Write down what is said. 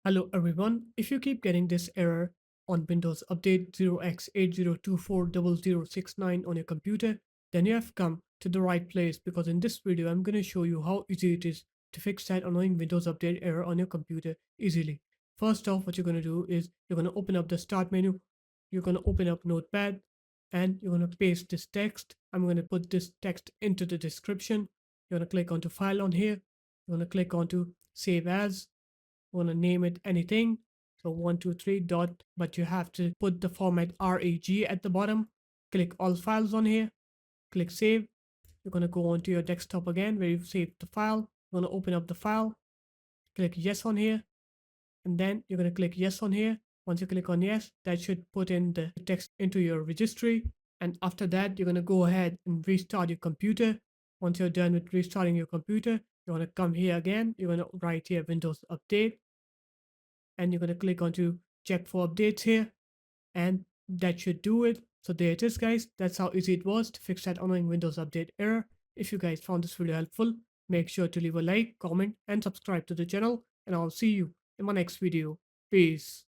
Hello everyone, if you keep getting this error on Windows Update 0x80240069 on your computer, then you have come to the right place because in this video I'm going to show you how easy it is to fix that annoying Windows Update error on your computer easily. First off, what you're going to do is you're going to open up the Start menu, you're going to open up Notepad, and you're going to paste this text. I'm going to put this text into the description. You're going to click onto File on here, you're going to click onto Save As. Want to name it anything. So 123 dot, but you have to put the format reg at the bottom. Click all files on here, click save. You're going to go onto your desktop again where you've saved the file. You're going to open up the file, click yes on here, and then you're going to click yes on here. Once you click on yes, that should put in the text into your registry. And after that, you're going to go ahead and restart your computer. Once you're done with restarting your computer, you're going to come here again. You're going to write here Windows Update, and you're going to click onto check for updates here, and that should do it. So there it is, guys. That's how easy it was to fix that annoying Windows Update error. If you guys found this video helpful, make sure to leave a like, comment, and subscribe to the channel, and I'll see you in my next video. Peace.